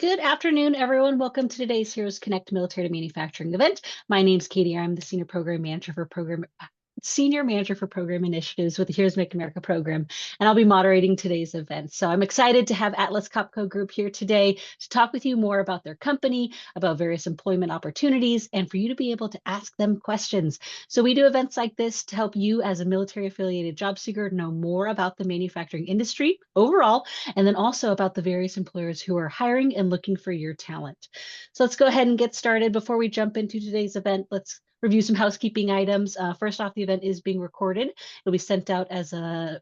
Good afternoon, everyone. Welcome to today's Heroes Connect Military to Manufacturing event. My name's Katie. I'm the Senior Manager for Program Initiatives with the Heroes Make America program, and I'll be moderating today's event. So I'm excited to have Atlas Copco Group here today to talk with you more about their company, about various employment opportunities, and for you to be able to ask them questions. So we do events like this to help you as a military-affiliated job seeker know more about the manufacturing industry overall, and then also about the various employers who are hiring and looking for your talent. So let's go ahead and get started. Before we jump into today's event, let's review some housekeeping items. First off, the event is being recorded. It'll be sent out as a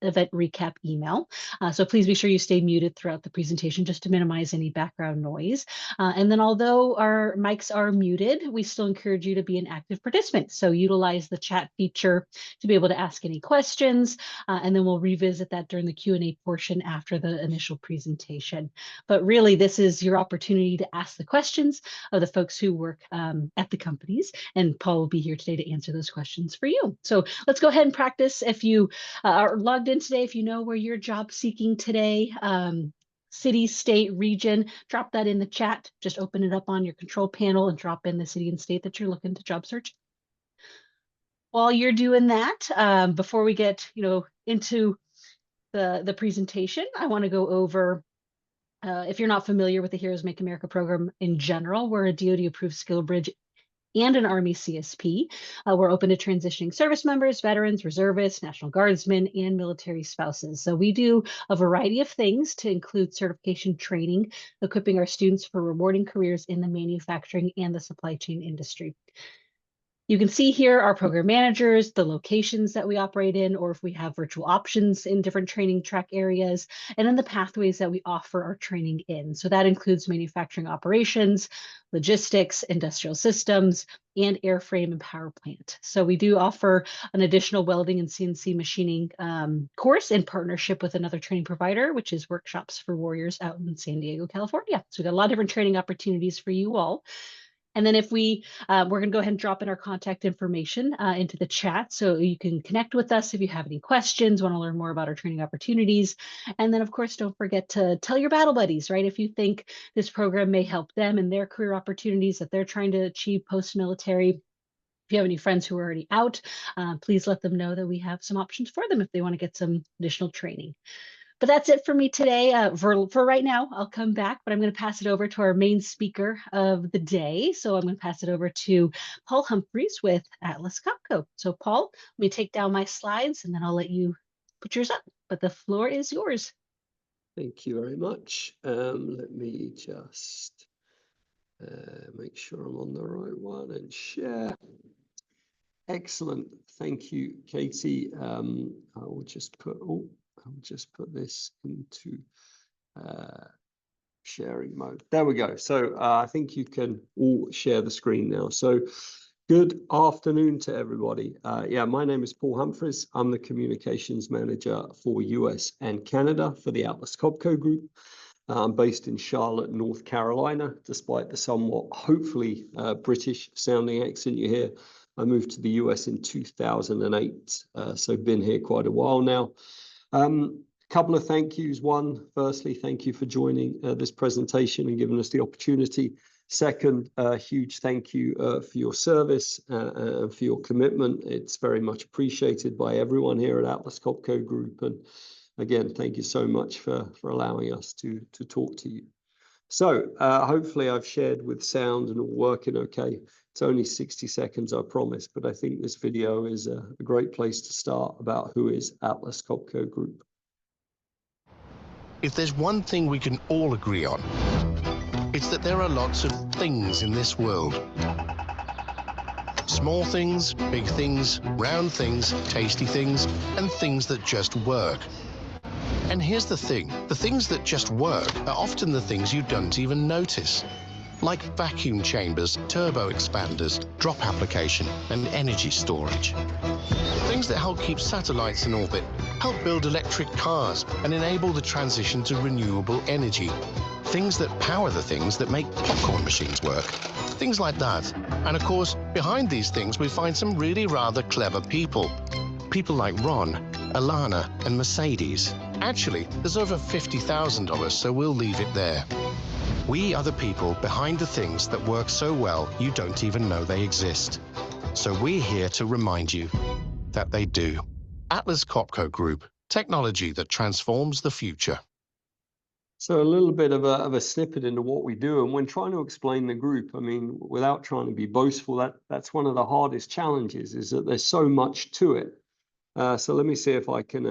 event recap email. So please be sure you stay muted throughout the presentation just to minimize any background noise. And then although our mics are muted, we still encourage you to be an active participant. So utilize the chat feature to be able to ask any questions, and then we'll revisit that during the Q&A portion after the initial presentation. But really, this is your opportunity to ask the questions of the folks who work at the companies, and Paul will be here today to answer those questions for you. So let's go ahead and practice. If you are logged in today, if you know where you're job seeking today, city, state, region, drop that in the chat. Just open it up on your control panel and drop in the city and state that you're looking to job search. While you're doing that, before we get into the presentation, I want to go over, if you're not familiar with the Heroes Make America program in general, we're a DoD-approved skill bridge and an Army CSP. We're open to transitioning service members, veterans, reservists, National Guardsmen, and military spouses. So we do a variety of things to include certification training, equipping our students for rewarding careers in the manufacturing and the supply chain industry. You can see here our program managers, the locations that we operate in, or if we have virtual options in different training track areas, and then the pathways that we offer our training in. So that includes manufacturing operations, logistics, industrial systems, and airframe and power plant. So we do offer an additional welding and CNC machining course in partnership with another training provider, which is Workshops for Warriors out in San Diego, California. So we've got a lot of different training opportunities for you all. And then if we're going to go ahead and drop in our contact information into the chat, so you can connect with us if you have any questions, want to learn more about our training opportunities. And then, of course, don't forget to tell your battle buddies, right? If you think this program may help them in their career opportunities that they're trying to achieve post-military. If you have any friends who are already out, please let them know that we have some options for them if they want to get some additional training. But that's it for me today. For right now, I'll come back, but I'm going to pass it over to our main speaker of the day. So I'm going to pass it over to Paul Humphreys with Atlas Copco. So Paul, let me take down my slides and then I'll let you put yours up, but the floor is yours. Thank you very much. Let me just make sure I'm on the right one and share. Excellent. Thank you, Katie. I'll just put this into sharing mode. There we go. So I think you can all share the screen now. So good afternoon to everybody. Yeah, my name is Paul Humphreys. I'm the communications manager for US and Canada for the Atlas Copco Group. I'm based in Charlotte, North Carolina, despite the somewhat, hopefully, British sounding accent you hear. I moved to the US in 2008, so been here quite a while now. Couple of thank yous. One, firstly, thank you for joining this presentation and giving us the opportunity. Second, a huge thank you for your service and for your commitment. It's very much appreciated by everyone here at Atlas Copco Group. And again, thank you so much for allowing us to talk to you. So hopefully I've shared with sound and all working okay. It's only 60 seconds, I promise, but I think this video is a great place to start about who is Atlas Copco Group. If there's one thing we can all agree on, it's that there are lots of things in this world. Small things, big things, round things, tasty things, and things that just work. And here's the things that just work are often the things you don't even notice. Like vacuum chambers, turbo expanders, drop application, and energy storage. Things that help keep satellites in orbit, help build electric cars, and enable the transition to renewable energy. Things that power the things that make popcorn machines work. Things like that. And of course, behind these things, we find some really rather clever people. People like Ron, Alana, and Mercedes. Actually, there's over $50,000, so we'll leave it there. We are the people behind the things that work so well you don't even know they exist. So we're here to remind you that they do. Atlas Copco Group, technology that transforms the future. So a little bit of a snippet into what we do, and when trying to explain the group, I mean, without trying to be boastful, that's one of the hardest challenges, is that there's so much to it. So let me see if I can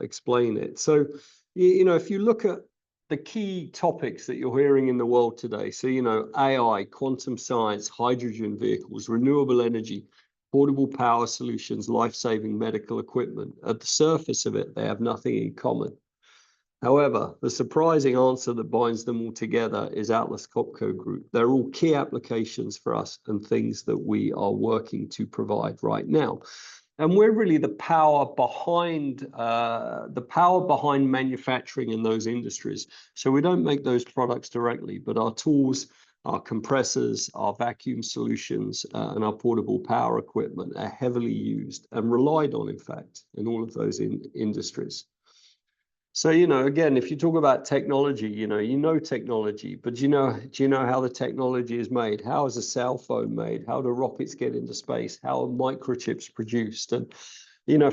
explain it. So, if you look at the key topics that you're hearing in the world today, so, AI, quantum science, hydrogen vehicles, renewable energy, portable power solutions, life-saving medical equipment, at the surface of it, they have nothing in common. However, the surprising answer that binds them all together is Atlas Copco Group. They're all key applications for us and things that we are working to provide right now. And we're really the power behind manufacturing in those industries. So we don't make those products directly, but our tools, our compressors, our vacuum solutions, and our portable power equipment are heavily used and relied on, in fact, in all of those industries. So, again, if you talk about technology, you know technology, but do you know how the technology is made? How is a cell phone made? How do rockets get into space? How are microchips produced? And,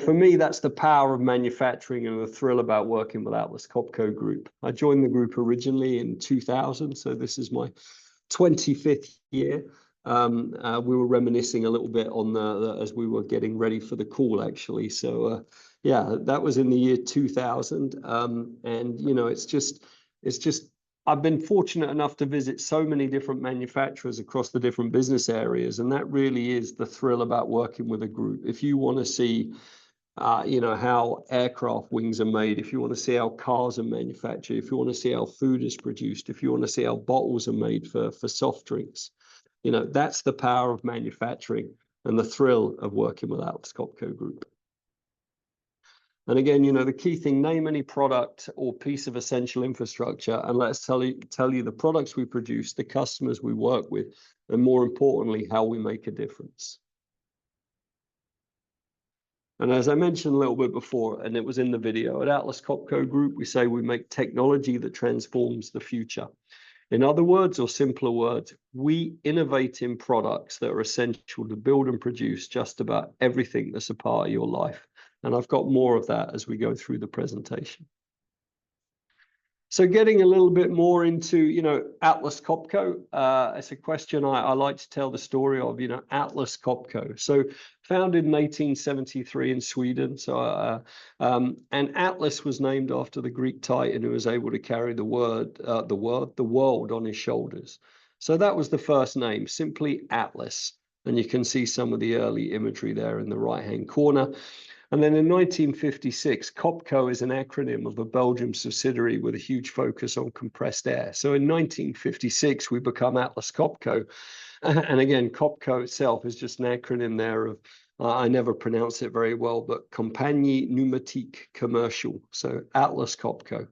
for me, that's the power of manufacturing and the thrill about working with Atlas Copco Group. I joined the group originally in 2000, so this is my 25th year. We were reminiscing a little bit on as we were getting ready for the call, actually. So, yeah, that was in the year 2000. And, it's just, I've been fortunate enough to visit so many different manufacturers across the different business areas. And that really is the thrill about working with a group. If you want to see, how aircraft wings are made, if you want to see how cars are manufactured, if you want to see how food is produced, if you want to see how bottles are made for soft drinks, that's the power of manufacturing and the thrill of working with Atlas Copco Group. And again, the key thing, name any product or piece of essential infrastructure, and let's tell you the products we produce, the customers we work with, and more importantly, how we make a difference. And as I mentioned a little bit before, and it was in the video, at Atlas Copco Group, we say we make technology that transforms the future. In other words, or simpler words, we innovate in products that are essential to build and produce just about everything that's a part of your life. And I've got more of that as we go through the presentation. So getting a little bit more into, Atlas Copco, it's a question I like to tell the story of, Atlas Copco. So founded in 1873 in Sweden. So, and Atlas was named after the Greek Titan who was able to carry the world on his shoulders. So that was the first name, simply Atlas. And you can see some of the early imagery there in the right-hand corner. And then in 1956, Copco is an acronym of a Belgian subsidiary with a huge focus on compressed air. So in 1956, we become Atlas Copco. And again, Copco itself is just an acronym there of, I never pronounce it very well, but Compagnie Pneumatique Commercial. So Atlas Copco.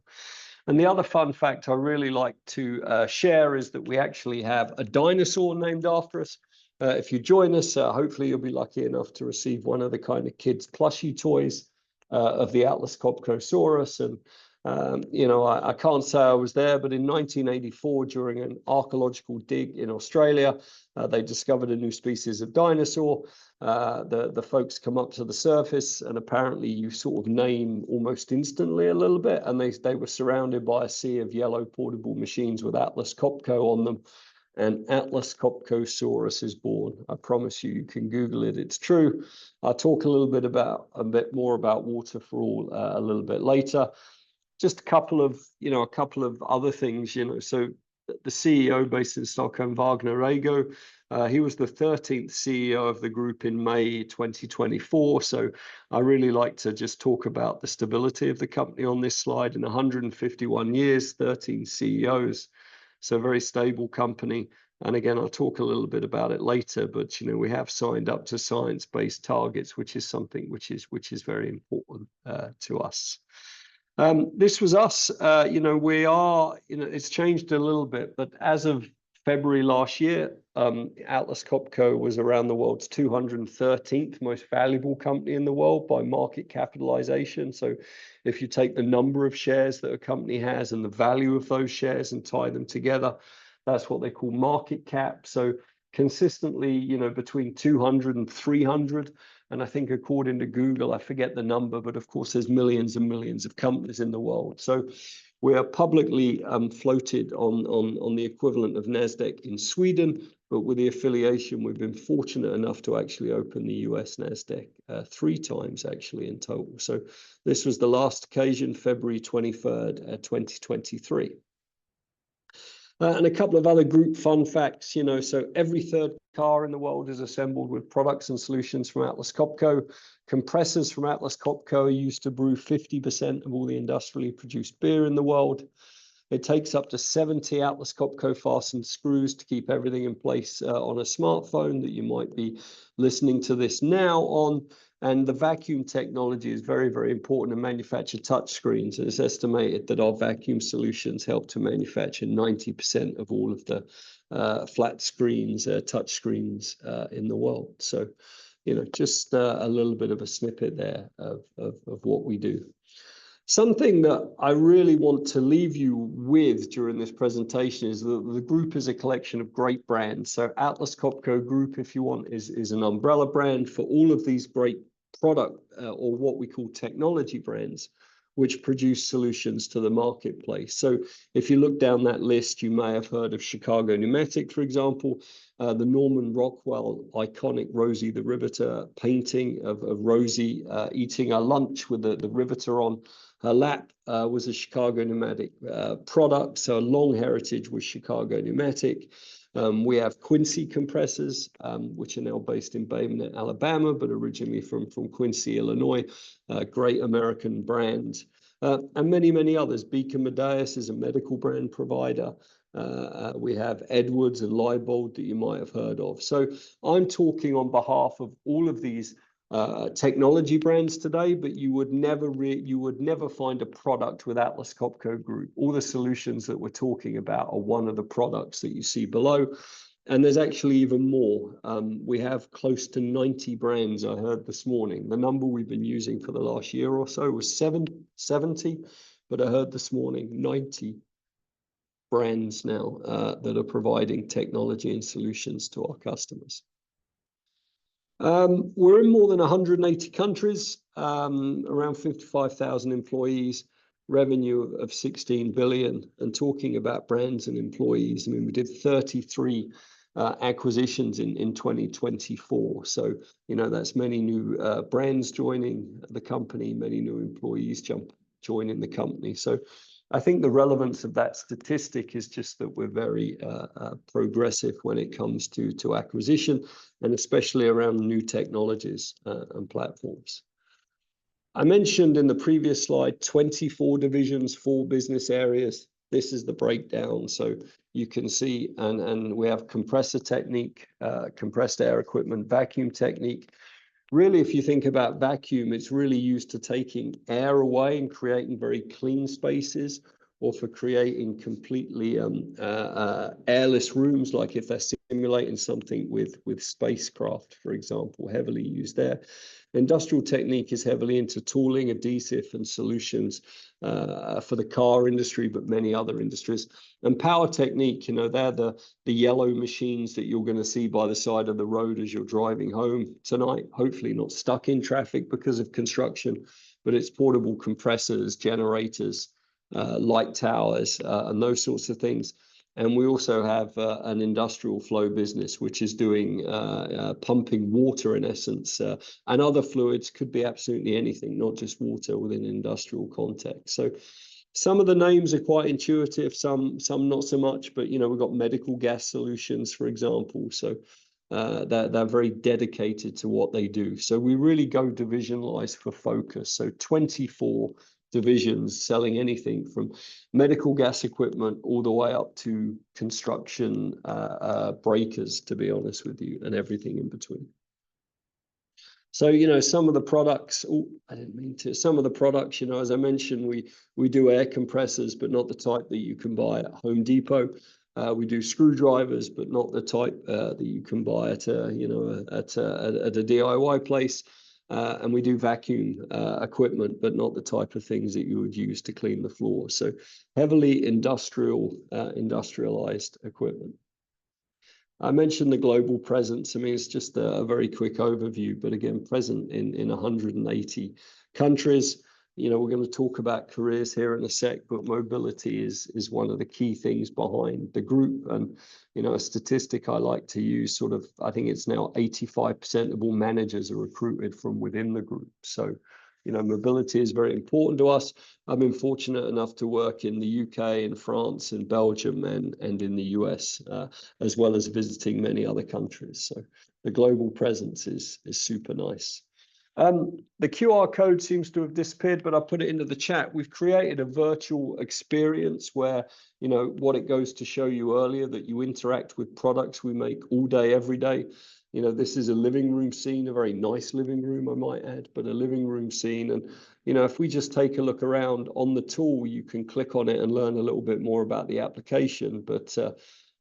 And the other fun fact I really like to share is that we actually have a dinosaur named after us. If you join us, hopefully you'll be lucky enough to receive one of the kind of kids' plushie toys of the Atlas Copcosaurus. And, I can't say I was there, but in 1984, during an archaeological dig in Australia, they discovered a new species of dinosaur. The folks come up to the surface, and apparently you sort of name almost instantly a little bit. And they were surrounded by a sea of yellow portable machines with Atlas Copco on them. And Atlas Copcosaurus is born. I promise you, you can Google it. It's true. I'll talk a bit more about Water for All a little bit later. Just a couple of other things, So the CEO based in Stockholm, Wagner Rego, he was the 13th CEO of the group in May 2024. So I really like to just talk about the stability of the company on this slide. In 151 years, 13 CEOs. So a very stable company. And again, I'll talk a little bit about it later, but we have signed up to science-based targets, which is something which is very important to us. This was us. We are, it's changed a little bit, but as of February last year, Atlas Copco was around the world's 213th most valuable company in the world by market capitalization. So if you take the number of shares that a company has and the value of those shares and tie them together, That's what they call market cap. So consistently, you know, between 200 and 300. And I think according to Google, I forget the number, but of course there's millions and millions of companies in the world. So we are publicly floated on the equivalent of NASDAQ in Sweden, but with the affiliation, we've been fortunate enough to actually open the US NASDAQ 3 times actually in total. So this was the last occasion, February 23rd, 2023. And a couple of other group fun facts, you know, so every third car in the world is assembled with products and solutions from Atlas Copco. Compressors from Atlas Copco are used to brew 50% of all the industrially produced beer in the world. It takes up to 70 Atlas Copco fastened screws to keep everything in place on a smartphone that you might be listening to this now on. And the vacuum technology is very, very important to manufacture touch screens. It's estimated that our vacuum solutions help to manufacture 90% of all of the flat screens, touch screens in the world. So, you know, just a little bit of a snippet there of what we do. Something that I really want to leave you with during this presentation is that the group is a collection of great brands. So Atlas Copco Group, if you want, is an umbrella brand for all of these great product or what we call technology brands, which produce solutions to the marketplace. So if you look down that list, you may have heard of Chicago Pneumatic, for example, the Norman Rockwell iconic Rosie the Riveter painting of Rosie eating her lunch with the riveter on her lap was a Chicago Pneumatic product, so a long heritage with Chicago Pneumatic. We have Quincy compressors, which are now based in Bay Minette, Alabama, but originally from Quincy, Illinois, great American brand. And many, many others. Beacon Medeas is a medical brand provider. We have Edwards and Leibold that you might have heard of. So I'm talking on behalf of all of these technology brands today, but you would never find a product with Atlas Copco Group. All the solutions that we're talking about are one of the products that you see below. And there's actually even more. We have close to 90 brands, I heard this morning. The number we've been using for the last year or so was 70, but I heard this morning 90 brands now that are providing technology and solutions to our customers. We're in more than 180 countries, around 55,000 employees, revenue of 16 billion. And talking about brands and employees, I mean, we did 33 acquisitions in 2024. So, you know, that's many new brands joining the company, many new employees joining the company. So I think the relevance of that statistic is just that we're very progressive when it comes to acquisition, and especially around new technologies and platforms. I mentioned in the previous slide 24 divisions, 4 business areas. This is the breakdown. So you can see, and we have compressor technique, compressed air equipment, vacuum technique. Really, if you think about vacuum, it's really used to taking air away and creating very clean spaces, or for creating completely airless rooms, like if they're simulating something with spacecraft, for example, heavily used there. Industrial technique is heavily into tooling, adhesive, and solutions for the car industry, but many other industries. And power technique, you know, they're the yellow machines that you're going to see by the side of the road as you're driving home tonight, hopefully not stuck in traffic because of construction, but it's portable compressors, generators, light towers, and those sorts of things. And we also have an industrial flow business, which is doing pumping water in essence, and other fluids. Could be absolutely anything, not just water within an industrial context. So some of the names are quite intuitive, some not so much, but, you know, we've got medical gas solutions, for example. So they're very dedicated to what they do. So we really go divisionalized for focus. So 24 divisions selling anything from medical gas equipment all the way up to construction breakers, to be honest with you, and everything in between. So, you know, some of the products, some of the products, you know, as I mentioned, we do air compressors, but not the type that you can buy at Home Depot. We do screwdrivers, but not the type that you can buy at a DIY place. And we do vacuum equipment, but not the type of things that you would use to clean the floor. So heavily industrialized equipment. I mentioned the global presence. I mean, it's just a very quick overview, but again, present in 180 countries. You know, we're going to talk about careers here in a sec, but mobility is one of the key things behind the group. And, you know, a statistic I like to use, sort of, I think it's now 85% of all managers are recruited from within the group. So, you know, mobility is very important to us. I've been fortunate enough to work in the UK, in France, in Belgium, and in the US, as well as visiting many other countries. So the global presence is super nice. The QR code seems to have disappeared, but I put it into the chat. We've created a virtual experience where, you know, what it goes to show you earlier, that you interact with products we make all day, every day. You know, this is a living room scene, a very nice living room, I might add, but a living room scene. And, you know, if we just take a look around on the tool, you can click on it and learn a little bit more about the application. But,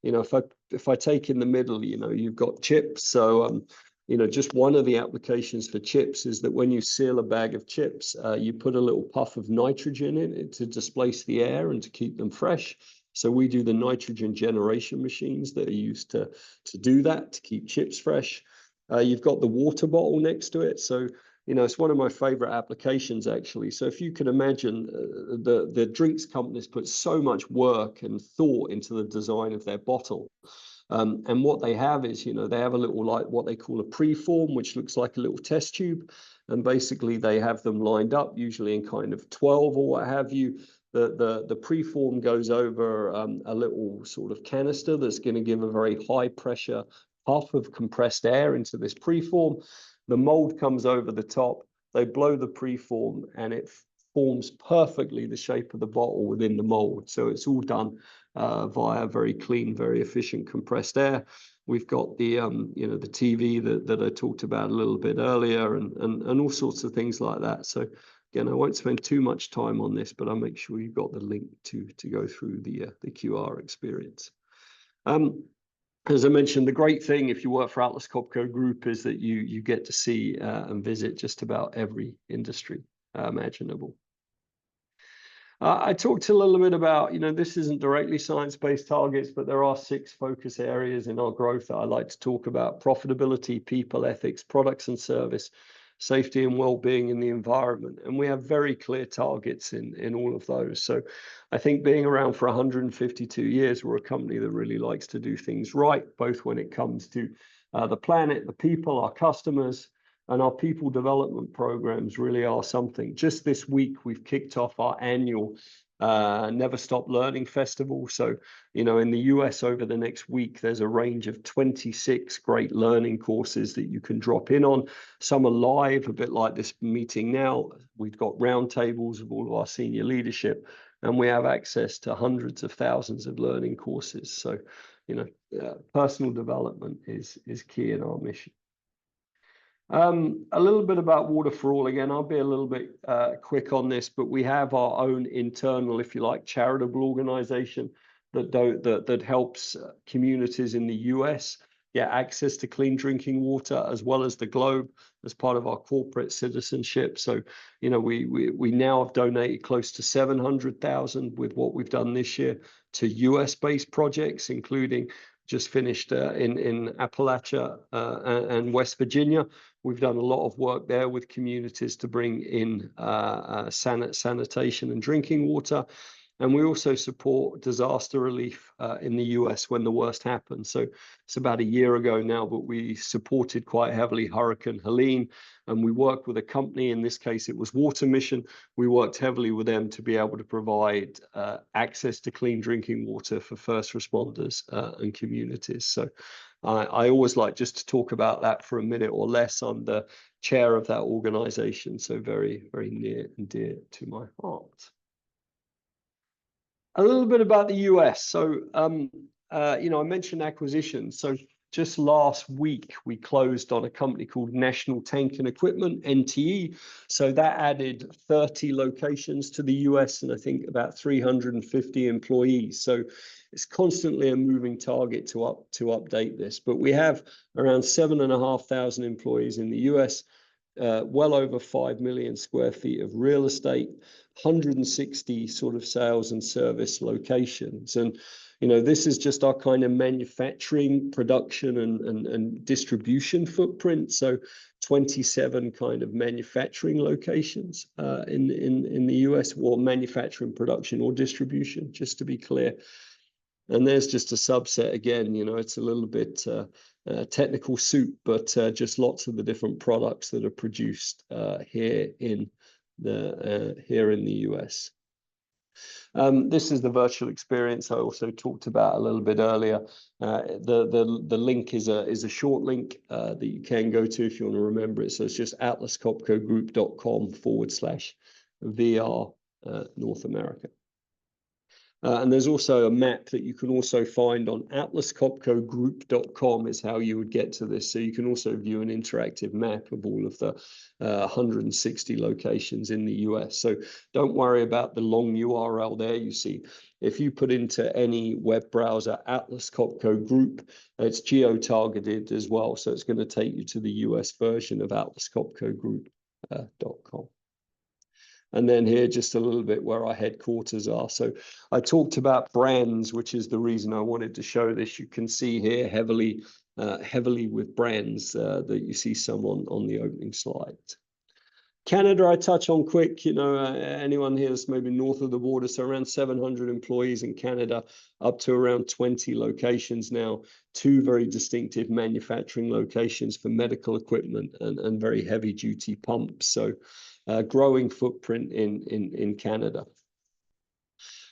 you know, if I take in the middle, you know, you've got chips. So, you know, just one of the applications for chips is that when you seal a bag of chips, you put a little puff of nitrogen in it to displace the air and to keep them fresh. So we do the nitrogen generation machines that are used to do that, to keep chips fresh. You've got the water bottle next to it. So, you know, it's one of my favorite applications, actually. So if you can imagine, the drinks companies put so much work and thought into the design of their bottle. And what they have is, you know, they have a little, like what they call a preform, which looks like a little test tube. And basically they have them lined up, usually in kind of 12 or what have you. The preform goes over a little sort of canister that's going to give a very high pressure puff of compressed air into this preform. The mold comes over the top. They blow the preform and it forms perfectly the shape of the bottle within the mold. So it's all done via very clean, very efficient compressed air. We've got the you know, the TV that I talked about a little bit earlier, and all sorts of things like that. So again, I won't spend too much time on this, but I'll make sure you've got the link to go through the QR experience. As I mentioned, the great thing if you work for Atlas Copco Group is that you get to see and visit just about every industry imaginable. I talked a little bit about, you know, this isn't directly science-based targets, but there are 6 focus areas in our growth that I like to talk about: profitability, people, ethics, products and service, safety and well-being in the environment. And we have very clear targets in all of those. So I think being around for 152 years, we're a company that really likes to do things right, both when it comes to the planet, the people, our customers, and our people development programs really are something. Just this week, we've kicked off our annual Never Stop Learning Festival. So, you know, in the US over the next week, there's a range of 26 great learning courses that you can drop in on. Some are live, a bit like this meeting now. We've got roundtables of all of our senior leadership, and we have access to hundreds of thousands of learning courses. So, you know, personal development is key in our mission. A little bit about Water for All. Again, I'll be a little bit quick on this, but we have our own internal, if you like, charitable organization that helps communities in the US get access to clean drinking water, as well as the globe, as part of our corporate citizenship. So, you know, we now have donated close to 700,000 with what we've done this year to US-based projects, including just finished in Appalachia and West Virginia. We've done a lot of work there with communities to bring in sanitation and drinking water. And we also support disaster relief in the US when the worst happened. So it's about a year ago now, but we supported quite heavily Hurricane Helene, and we worked with a company. In this case, it was Water Mission. We worked heavily with them to be able to provide access to clean drinking water for first responders and communities. So I always like just to talk about that for a minute or less. I'm the chair of that organization, so very, very near and dear to my heart. A little bit about the US. So, you know, I mentioned acquisitions. So just last week, we closed on a company called National Tank and Equipment, NTE. So that added 30 locations to the US and I think about 350 employees. So it's constantly a moving target to update this. But we have around 7,500 employees in the US. well over 5 million square feet of real estate, 160 sort of sales and service locations. And, you know, this is just our kind of manufacturing, production and distribution footprint. So 27 kind of manufacturing locations in the US, or manufacturing, production, or distribution, just to be clear. And there's just a subset again, you know, it's a little bit technical soup, but just lots of the different products that are produced here in the US. This is the virtual experience I also talked about a little bit earlier. The link is a short link that you can go to if you want to remember it. So it's just atlascopcogroup.com/VR North America. And there's also a map that you can also find on atlascopcogroup.com is how you would get to this. So you can also view an interactive map of all of the 160 locations in the US. So don't worry about the long URL there. You see, if you put into any web browser Atlas Copco Group, it's geo-targeted as well. So it's going to take you to the US version of atlascopcogroup.com. And then here, just a little bit where our headquarters are. So I talked about brands, which is the reason I wanted to show this. You can see here heavily with brands that you see some on the opening slide. Canada, I touch on quick, you know, anyone here that's maybe north of the border, so around 700 employees in Canada, up to around 20 locations now, 2 very distinctive manufacturing locations for medical equipment and very heavy duty pumps. So growing footprint in Canada.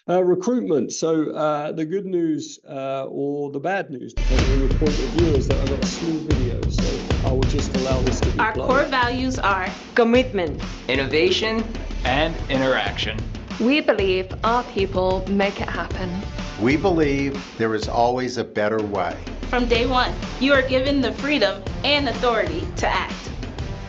Recruitment. So the good news or the bad news, depending on your point of view, is that I've got a small video. So I will just allow this to be Our played. core values are commitment, innovation, and interaction. We believe our people make it happen. We believe there is always a better way. From day one, you are given the freedom and authority to act.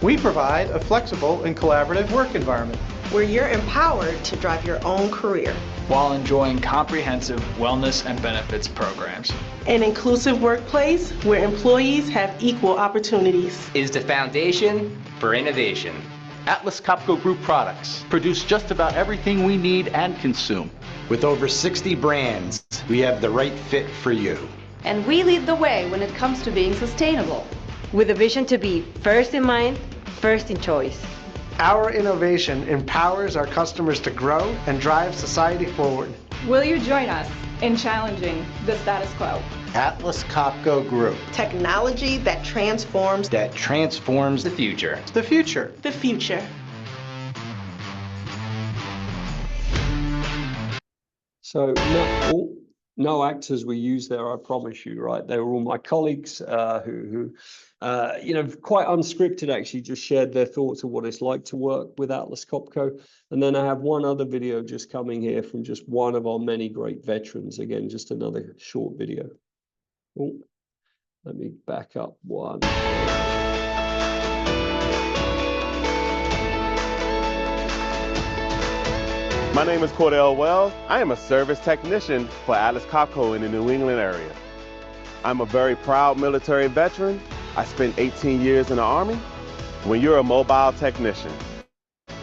We provide a flexible and collaborative work environment where you're empowered to drive your own career while enjoying comprehensive wellness and benefits programs. An inclusive workplace where employees have equal opportunities is the foundation for innovation. Atlas Copco Group products produce just about everything we need and consume. With over 60 brands, we have the right fit for you. And we lead the way when it comes to being sustainable, with a vision to be first in mind, first in choice. Our innovation empowers our customers to grow and drive society forward. Will you join us in challenging the status quo? Atlas Copco Group. Technology that transforms. That transforms the future. The future. The future. So no actors were used there, I promise you, right? They were all my colleagues who you know, quite unscripted, actually, just shared their thoughts of what it's like to work with Atlas Copco. And then I have one other video just coming here from just one of our many great veterans. Again, just another short video. Oh, let me back up one. My name is Cordell Wells. I am a service technician for Atlas Copco in the New England area. I'm a very proud military veteran. I spent 18 years in the Army. When you're a mobile technician,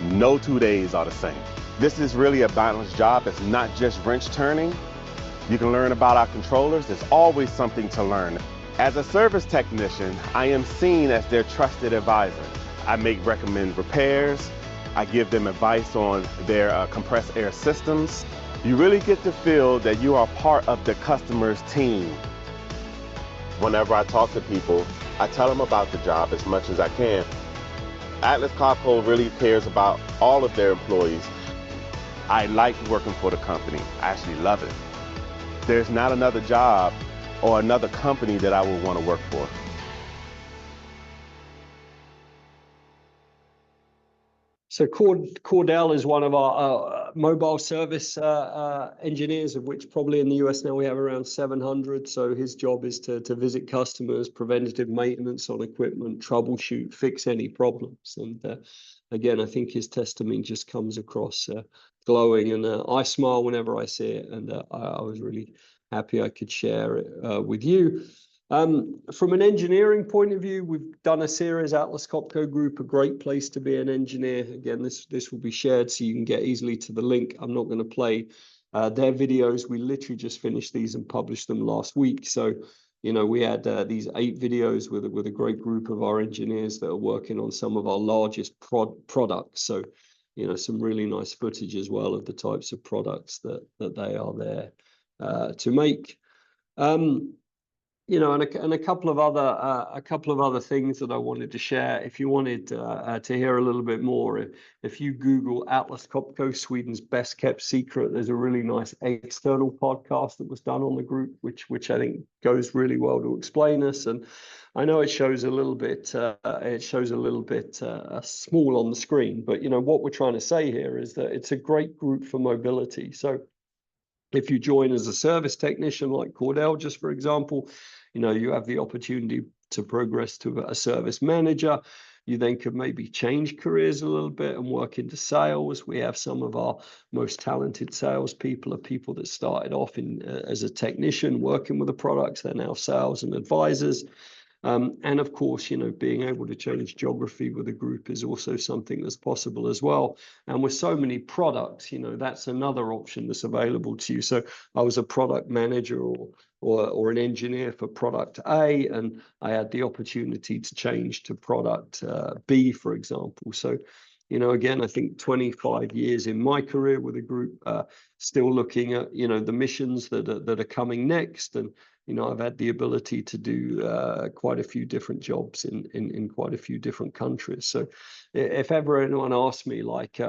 no 2 days are the same. This is really a balanced job. It's not just wrench turning. You can learn about our controllers. There's always something to learn. As a service technician, I am seen as their trusted advisor. I recommend repairs. I give them advice on their compressed air systems. You really get to feel that you are part of the customer's team. Whenever I talk to people, I tell them about the job as much as I can. Atlas Copco really cares about all of their employees. I like working for the company. I actually love it. There's not another job or another company that I would want to work for. So Cordell is one of our mobile service engineers, of which probably in the US now we have around 700. So his job is to visit customers, preventative maintenance on equipment, troubleshoot, fix any problems. And again, I think his testimony just comes across glowing, and I smile whenever I see it. And I was really happy I could share it with you. From an engineering point of view, we've done a series, Atlas Copco Group, a great place to be an engineer. Again, this will be shared so you can get easily to the link. I'm not going to play their videos. We literally just finished these and published them last week. So, you know, we had these 8 videos with a great group of our engineers that are working on some of our largest products. So, you know, some really nice footage as well of the types of products that they are there to make. You know, and a couple of other things that I wanted to share. If you wanted to hear a little bit more, if you Google Atlas Copco, Sweden's best kept secret, there's a really nice external podcast that was done on the group, which I think goes really well to explain us. And I know it shows a little bit small on the screen, but you know what we're trying to say here is that it's a great group for mobility. So if you join as a service technician like Cordell, just for example, you know, you have the opportunity to progress to a service manager. You then could maybe change careers a little bit and work into sales. We have some of our most talented salespeople are people that started off as a technician working with the products. They're now sales and advisors. And of course, you know, being able to change geography with a group is also something that's possible as well. And with so many products, you know, that's another option that's available to you. So I was a product manager or an engineer for product A, and I had the opportunity to change to product B, for example. So, you know, again, I think 25 years in my career with a group, still looking at, you know, the missions that are coming next. And, you know, I've had the ability to do quite a few different jobs in quite a few different countries. So if ever anyone asks me, like,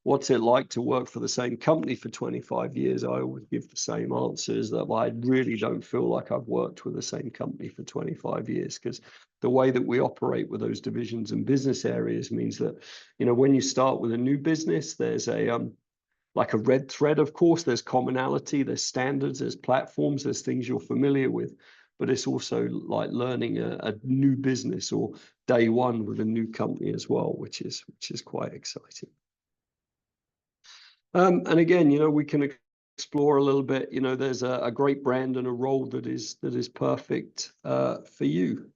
what's it like to work for the same company for 25 years, I always give the same answers, that I really don't feel like I've worked with the same company for 25 years, because the way that we operate with those divisions and business areas means that, you know, when you start with a new business, there's like a red thread, of course. There's commonality, there's standards, there's platforms, there's things you're familiar with, but it's also like learning a new business or day one with a new company as well, which is quite exciting. And again, you know, we can explore a little bit. You know, there's a great brand and a role that is perfect for you.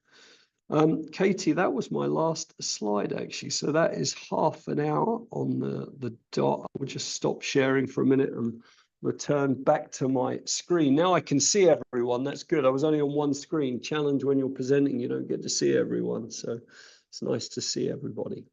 Katie, that was my last slide, actually. So that is half an hour on the dot. I will just stop sharing for a minute and return back to my screen. Now I can see everyone. That's good. I was only on one screen. Challenge when you're presenting, you don't get to see everyone. So it's nice to see everybody.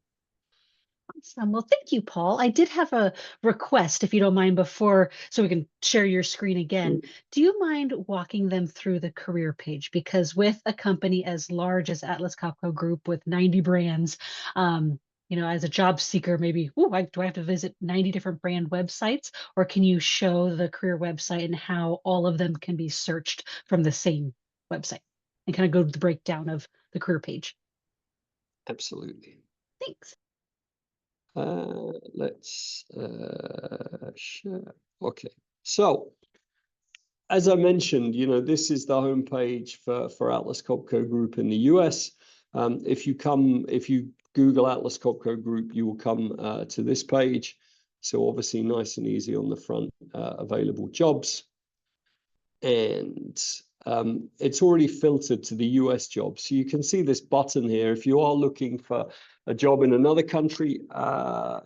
Awesome. Well, thank you, Paul. I did have a request, if you don't mind, before, so we can share your screen again. Do you mind walking them through the career page? Because with a company as large as Atlas Copco Group with 90 brands, you know, as a job seeker, maybe, do I have to visit 90 different brand websites? Or can you show the career website and how all of them can be searched from the same website, and kind of go to the breakdown of the career page? Absolutely. Thanks. Let's share. Okay, so as I mentioned, you know, this is the homepage for Atlas Copco Group in the US. If you Google Atlas Copco Group, you will come to this page. So obviously nice and easy on the front, available jobs. And it's already filtered to the US jobs. So you can see this button here. If you are looking for a job in another country,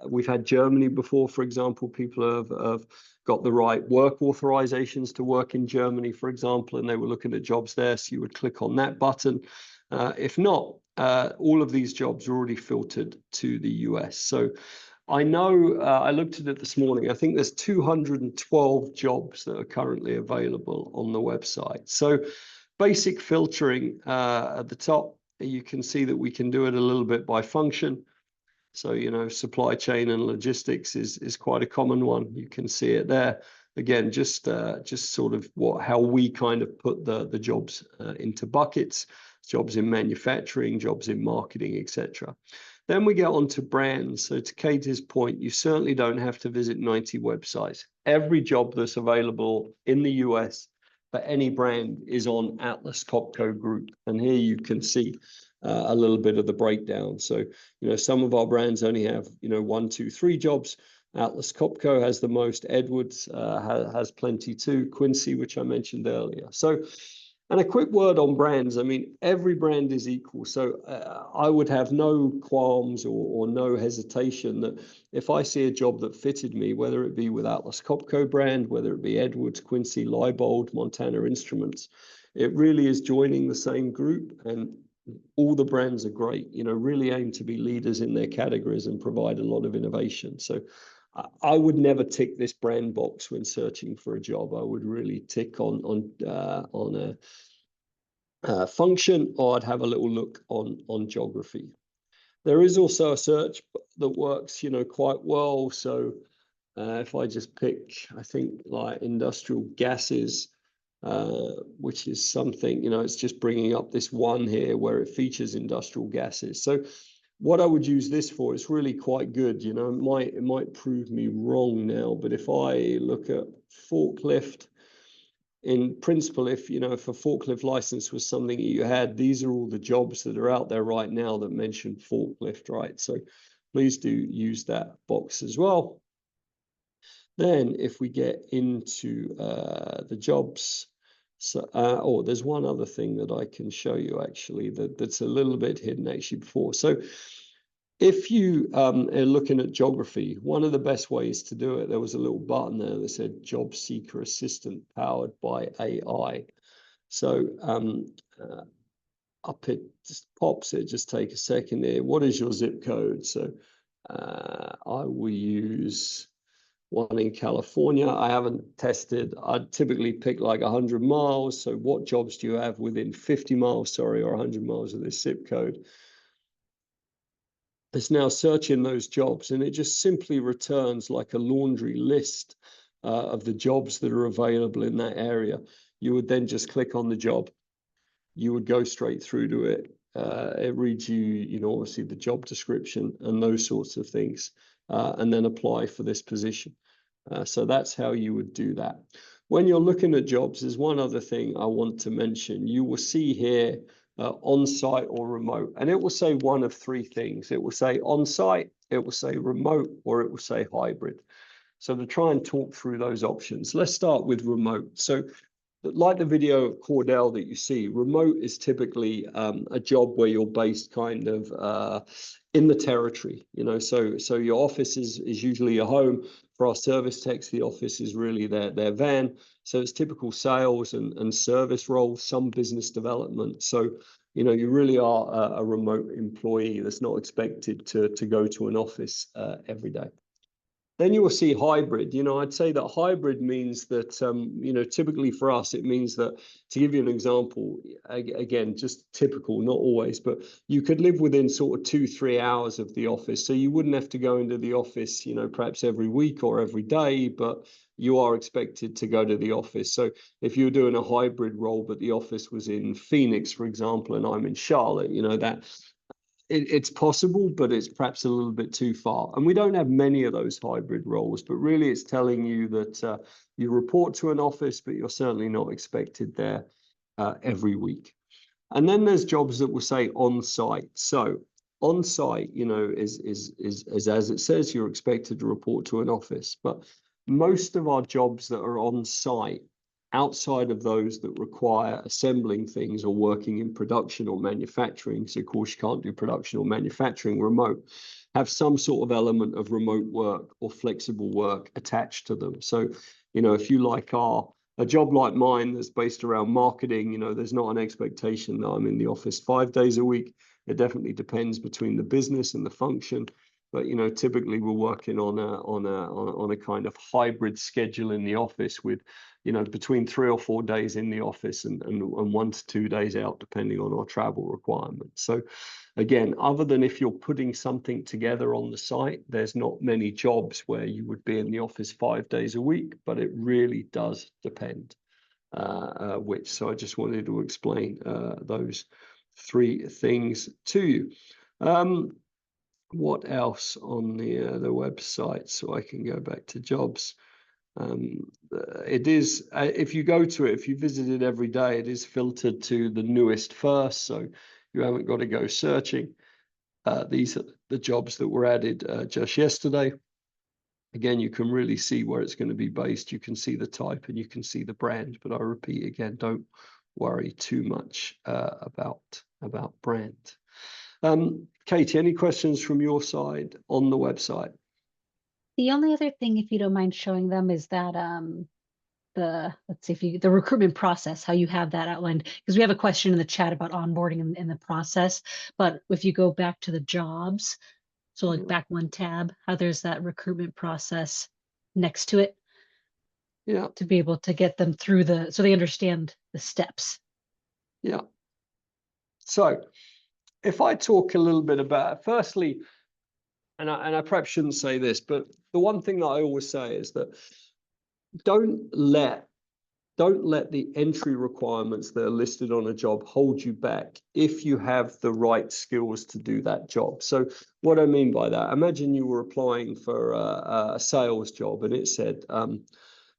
we've had Germany before, for example. People have got the right work authorizations to work in Germany, for example, and they were looking at jobs there. So you would click on that button. If not, all of these jobs are already filtered to the US. So I know, I looked at it this morning, I think there's 212 jobs that are currently available on the website. So basic filtering at the top, you can see that we can do it a little bit by function. So, you know, supply chain and logistics is quite a common one. You can see it there. Again, just sort of how we kind of put the jobs into buckets, jobs in manufacturing, jobs in marketing, etc. Then we get on to brands. So to Katie's point, you certainly don't have to visit 90 websites. Every job that's available in the US for any brand is on Atlas Copco Group. And here you can see a little bit of the breakdown. So, you know, some of our brands only have, you know, 1, 2, 3 jobs. Atlas Copco has the most. Edwards has plenty too. Quincy, which I mentioned earlier. So And a quick word on brands. I mean, every brand is equal. So I would have no qualms or no hesitation that if I see a job that fitted me, whether it be with Atlas Copco brand, whether it be Edwards, Quincy, Leibold, Montana Instruments, it really is joining the same group, and all the brands are great, you know, really aim to be leaders in their categories and provide a lot of innovation. So I would never tick this brand box when searching for a job. I would really tick on a function, or I'd have a little look on geography. There is also a search that works, you know, quite well. So if I just pick, I think like industrial gases, which is something, you know, it's just bringing up this one here where it features industrial gases. So what I would use this for is really quite good. You know, it might prove me wrong now, but if I look at forklift, in principle, if you know, if a forklift license was something that you had, these are all the jobs that are out there right now that mention forklift, right? So please do use that box as well. Then if we get into the jobs, so oh, there's one other thing that I can show you actually that's a little bit hidden actually before. So if you are looking at geography, one of the best ways to do it, there was a little button there that said Job Seeker Assistant powered by AI. So up it just pops, it just take a second here. What is your zip code? So I will use one in California. I haven't tested. I'd typically pick like 100 miles. So what jobs do you have within 50 miles, sorry, or 100 miles of this zip code? It's now searching those jobs, and it just simply returns like a laundry list of the jobs that are available in that area. You would then just click on the job. You would go straight through to it. It reads you, you know, obviously the job description and those sorts of things, and then apply for this position. So that's how you would do that. When you're looking at jobs, there's one other thing I want to mention. You will see here on-site or remote, and it will say one of three things. It will say on-site, it will say remote, or it will say hybrid. So to try and talk through those options, let's start with remote. So like the video of Cordell that you see, remote is typically a job where you're based kind of in the territory, you know, so your office is usually your home. For our service techs, the office is really their van. So it's typical sales and service roles, some business development. So, you know, you really are a remote employee that's not expected to go to an office every day. Then you will see hybrid. You know, I'd say that hybrid means that, you know, typically for us, it means that, to give you an example, again, just typical, not always, but you could live within sort of 2-3 hours of the office. So you wouldn't have to go into the office, you know, perhaps every week or every day, but you are expected to go to the office. So if you're doing a hybrid role, but the office was in Phoenix, for example, and I'm in Charlotte, you know, that it's possible, but it's perhaps a little bit too far. And we don't have many of those hybrid roles, but really it's telling you that you report to an office, but you're certainly not expected there every week. And then there's jobs that will say on-site. So on-site, you know, is as it says, you're expected to report to an office. But most of our jobs that are on-site, outside of those that require assembling things or working in production or manufacturing, so of course you can't do production or manufacturing remote, have some sort of element of remote work or flexible work attached to them. So, you know, if you like a job like mine that's based around marketing, you know, there's not an expectation that I'm in the office 5 days a week. It definitely depends between the business and the function. But, you know, typically we're working on a kind of hybrid schedule in the office with, you know, between 3 or 4 days in the office and 1 to 2 days out, depending on our travel requirements. So again, other than if you're putting something together on the site, there's not many jobs where you would be in the office 5 days a week, but it really does depend which. So I just wanted to explain those 3 things to you. What else on the website? So I can go back to jobs. It is, if you go to it, if you visit it every day, it is filtered to the newest first, so you haven't got to go searching. These are the jobs that were added just yesterday. Again, you can really see where it's going to be based. You can see the type and you can see the brand, but I repeat again, don't worry too much about brand. Katie, any questions from your side on the website? The only other thing, if you don't mind showing them, is that let's see, the recruitment process, how you have that outlined, because we have a question in the chat about onboarding in the process. But if you go back to the jobs, so like back one tab, how there's that recruitment process next to it. Yeah. To be able to get them through so they understand the steps. Yeah. So if I talk a little bit about, firstly, and I perhaps shouldn't say this, but the one thing that I always say is that don't let the entry requirements that are listed on a job hold you back if you have the right skills to do that job. So what I mean by that, imagine you were applying for a sales job and it said,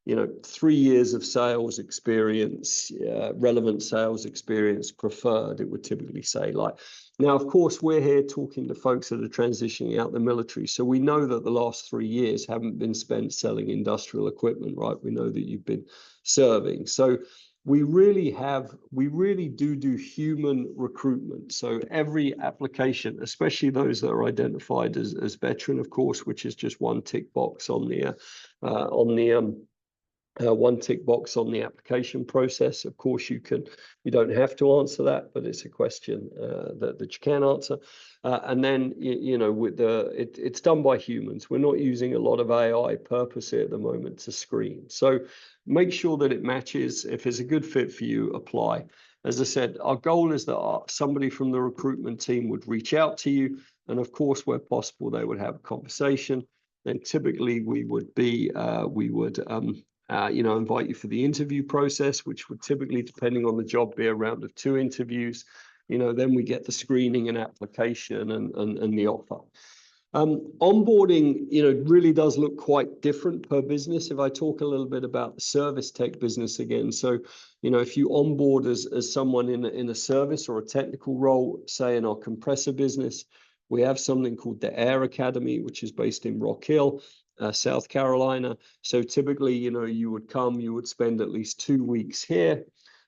3 years of sales experience, relevant sales experience preferred, it would typically say. Like, now, of course, we're here talking to folks that are transitioning out the military. So we know that the last 3 years haven't been spent selling industrial equipment, right? We know that you've been serving. So we really do human recruitment. So every application, especially those that are identified as veteran, of course, which is just one tick box on the one tick box on the application process. Of course, you don't have to answer that, but it's a question that you can answer. And then, it's done by humans. We're not using a lot of AI purposely at the moment to screen. So make sure that it matches. If it's a good fit for you, apply. As I said, our goal is that somebody from the recruitment team would reach out to you. And of course, where possible, they would have a conversation. Then typically we would invite you for the interview process, which would typically, depending on the job, be a round of 2 interviews. Then we get the screening and application and the offer. Onboarding, really does look quite different per business. If I talk a little bit about the service tech business again, so if you onboard as someone in a service or a technical role, say in our compressor business, we have something called the Air Academy, which is based in Rock Hill, South Carolina. So typically, you would spend at least 2 weeks here.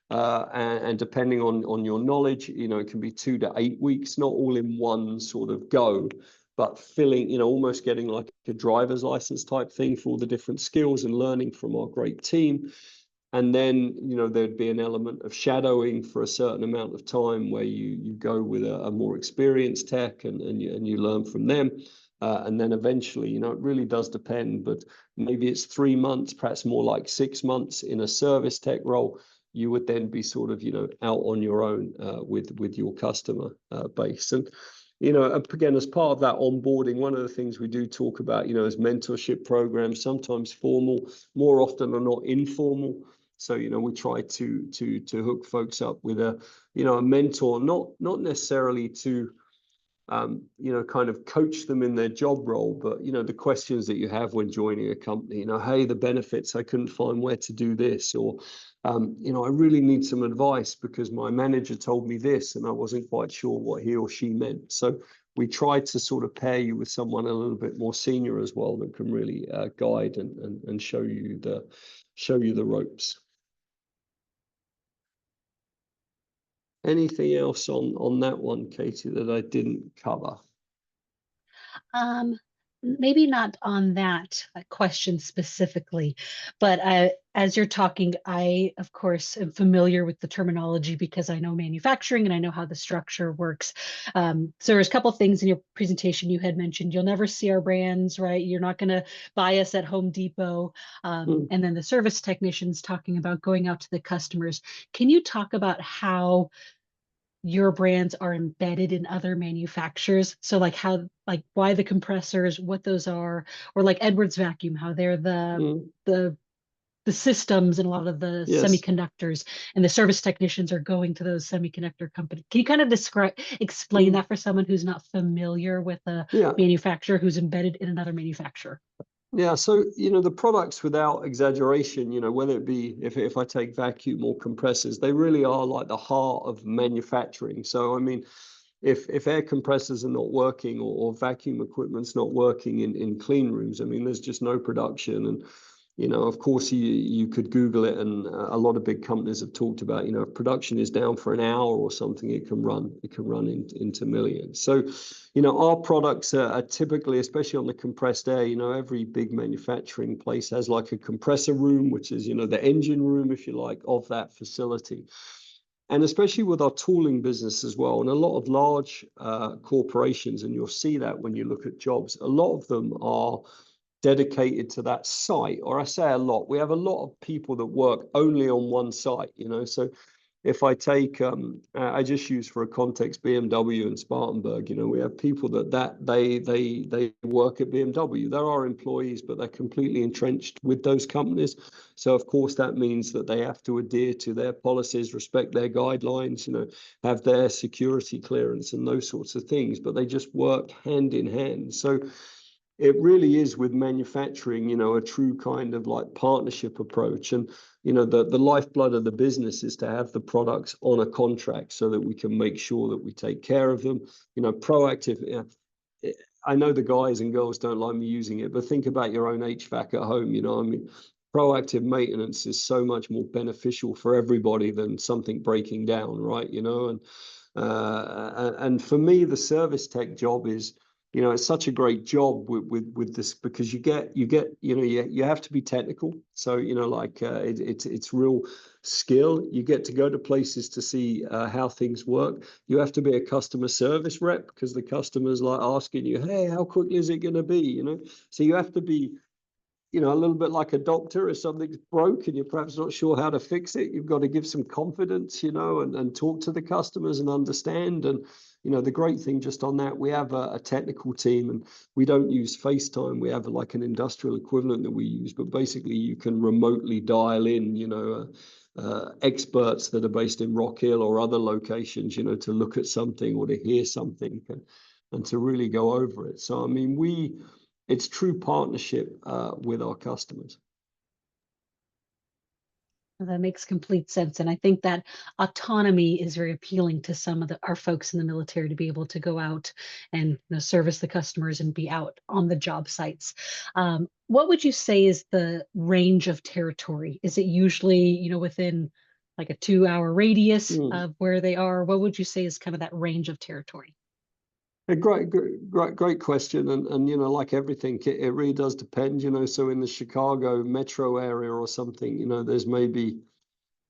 And depending on your knowledge, it can be 2 to 8 weeks, not all in one sort of go, but filling, almost getting like a driver's license type thing for all the different skills and learning from our great team. And then, there'd be an element of shadowing for a certain amount of time where you go with a more experienced tech and you learn from them. And then eventually, it really does depend, but maybe it's 3 months, perhaps more like 6 months in a service tech role. You would then be sort of, out on your own with your customer base. And, again, as part of that onboarding, one of the things we do talk about, is mentorship programs, sometimes formal, more often than not informal. So, we try to hook folks up with a mentor, not necessarily to, kind of coach them in their job role, but, the questions that you have when joining a company, hey, the benefits, I couldn't find where to do this, or, I really need some advice because my manager told me this and I wasn't quite sure what he or she meant. So we try to sort of pair you with someone a little bit more senior as well that can really guide and show you the ropes. Anything else on that one, Katie, that I didn't cover? Maybe not on that question specifically, but as you're talking, I, of course, am familiar with the terminology because I know manufacturing and I know how the structure works. So there's a couple of things in your presentation you had mentioned. You'll never see our brands, right? You're not going to buy us at Home Depot. And then the service technicians talking about going out to the customers. Can you talk about how your brands are embedded in other manufacturers? So like why the compressors, what those are, or like Edwards Vacuum, how they're the systems and a lot of the semiconductors, and the service technicians are going to those semiconductor companies. Can you kind of explain that for someone who's not familiar with a manufacturer who's embedded in another manufacturer? Yeah, so, the products, without exaggeration, whether it be, if I take vacuum or compressors, they really are like the heart of manufacturing. So, I mean, if air compressors are not working or vacuum equipment's not working in clean rooms, I mean, there's just no production. And, You know, of course, you could Google it, and a lot of big companies have talked about, you know, if production is down for an hour or something, it can run into millions. So, you know, our products are typically, especially on the compressed air, you know, every big manufacturing place has like a compressor room, which is, you know, the engine room, if you like, of that facility. And especially with our tooling business as well, and a lot of large corporations, and you'll see that when you look at jobs, a lot of them are dedicated to that site. Or I say a lot, we have a lot of people that work only on one site, you know. So if I take, I just use for a context BMW and Spartanburg, you know, we have people that they work at BMW. They're our employees, but they're completely entrenched with those companies. So of course that means that they have to adhere to their policies, respect their guidelines, you know, have their security clearance and those sorts of things, but they just work hand in hand. So it really is with manufacturing, you know, a true kind of like partnership approach. And, you know, the lifeblood of the business is to have the products on a contract so that we can make sure that we take care of them. You know, proactive. I know the guys and girls don't like me using it, but think about your own HVAC at home. You know, I mean, proactive maintenance is so much more beneficial for everybody than something breaking down, right? You know, and for me, the service tech job is, you know, it's such a great job with this, because you get you know, you have to be technical. So, you know, like it's real skill. You get to go to places to see how things work. You have to be a customer service rep, because the customer's like asking you, hey, how quickly is it going to be? You know, so you have to be, you know, a little bit like a doctor. If something's broke and you're perhaps not sure how to fix it, you've got to give some confidence, you know, and talk to the customers and understand. And, you know, the great thing just on that, we have a technical team, and we don't use FaceTime. We have like an industrial equivalent that we use, but basically you can remotely dial in, you know, experts that are based in Rock Hill or other locations, you know, to look at something or to hear something and to really go over it. So, I mean, it's true partnership with our customers. That makes complete sense. And I think that autonomy is very appealing to some of our folks in the military, to be able to go out and, you know, service the customers and be out on the job sites. What would you say is the range of territory? Is it usually, you know, within like a 2-hour radius of where they are? What would you say is kind of that range of territory? A great question. And, you know, like everything, it really does depend, you know. So in the Chicago metro area or something, you know, there's maybe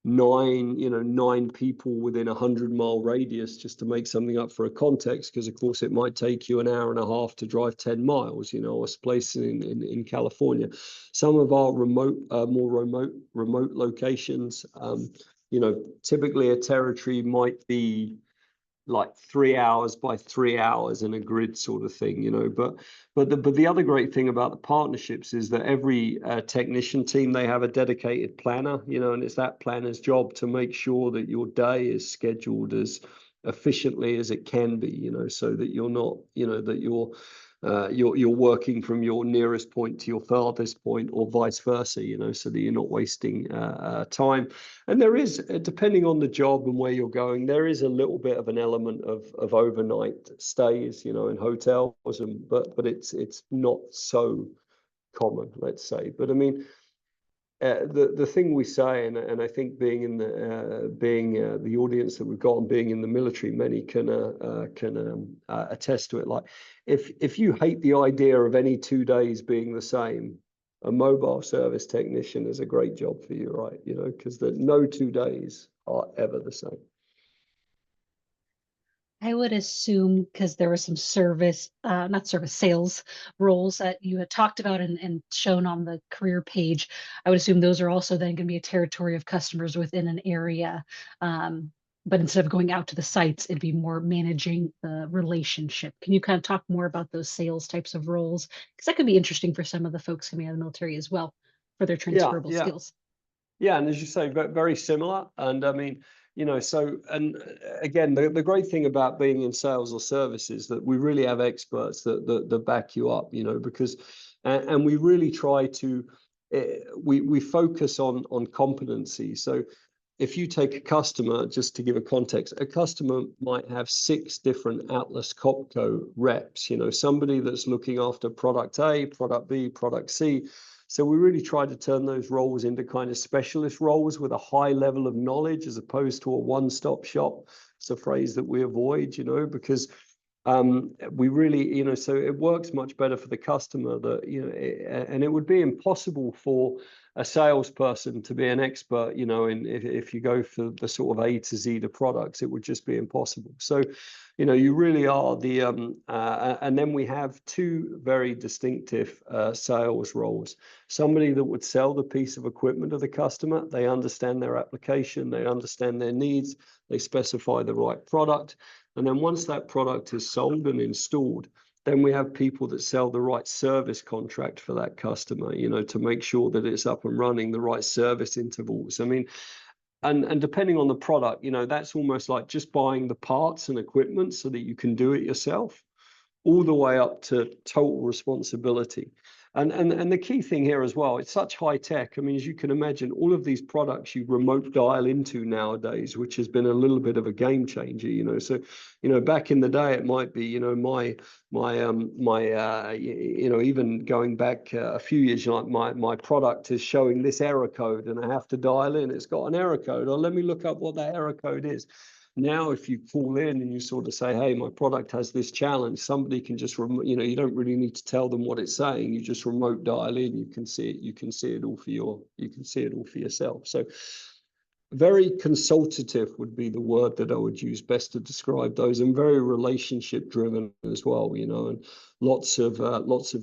9 people within a 100-mile radius, just to make something up for a context, because of course it might take you an hour and a half to drive 10 miles, you know, or a place in California. Some of our more remote locations, you know, typically a territory might be like 3 hours by 3 hours in a grid sort of thing, you know. But the other great thing about the partnerships is that every technician team, they have a dedicated planner, you know, and it's that planner's job to make sure that your day is scheduled as efficiently as it can be, you know, so that you're not, you know, that you're working from your nearest point to your farthest point, or vice versa, you know, so that you're not wasting time. And there is, depending on the job and where you're going, there is a little bit of an element of overnight stays, you know, in hotels, but it's not so common, let's say. But I mean, the thing we say, and I think being in the audience that we've got and being in the military, many can attest to it. Like, if you hate the idea of any 2 days being the same, a mobile service technician is a great job for you, right? You know, because no 2 days are ever the same. I would assume, because there were some not service, sales roles that you had talked about and shown on the career page. I would assume those are also then going to be a territory of customers within an area. But instead of going out to the sites, it'd be more managing the relationship. Can you kind of talk more about those sales types of roles? Because that could be interesting for some of the folks coming out of the military as well, for their transferable skills. Yeah, and as you say, very similar. And I mean, you know, so, and again, the great thing about being in sales or service is that we really have experts that back you up, you know, because, and we really try to, we focus on competency. So if you take a customer, just to give a context, a customer might have 6 different Atlas Copco reps, you know, somebody that's looking after product A, product B, product C. So we really try to turn those roles into kind of specialist roles with a high level of knowledge, as opposed to a one-stop shop. It's a phrase that we avoid, you know, because we really, you know, so it works much better for the customer that, you know, and it would be impossible for a salesperson to be an expert, you know, if you go for the sort of A to Z to products, it would just be impossible. So, you know, you really are the, and then we have two very distinctive sales roles. Somebody that would sell the piece of equipment to the customer. They understand their application, they understand their needs, they specify the right product. And then once that product is sold and installed, then we have people that sell the right service contract for that customer, you know, to make sure that it's up and running, the right service intervals. I mean, and depending on the product, you know, that's almost like just buying the parts and equipment so that you can do it yourself, all the way up to total responsibility. And the key thing here as well, it's such high tech. I mean, as you can imagine, all of these products you remote dial into nowadays, which has been a little bit of a game changer, you know. So, you know, back in the day, it might be, you know, you know, even going back a few years, like my product is showing this error code and I have to dial in. It's got an error code. Or let me look up what that error code is. Now, if you call in and you sort of say, hey, my product has this challenge, somebody can just, you know, you don't really need to tell them what it's saying. You just remote dial in, you can see it, you can see it all for yourself. So very consultative would be the word that I would use best to describe those, and very relationship driven as well, you know, and lots of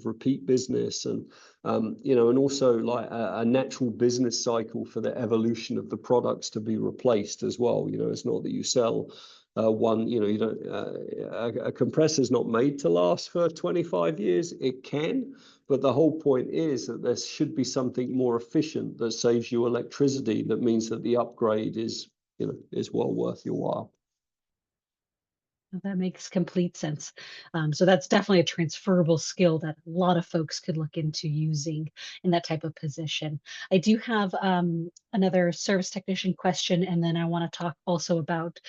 repeat business, and you know, and also like a natural business cycle for the evolution of the products to be replaced as well. You know, it's not that you sell one, you know, you don't, a compressor is not made to last for 25 years. It can, but the whole point is that there should be something more efficient that saves you electricity. That means that the upgrade is, you know, is well worth your while. That makes complete sense. So that's definitely a transferable skill that a lot of folks could look into using in that type of position. I do have another service technician question, and then I want to talk also about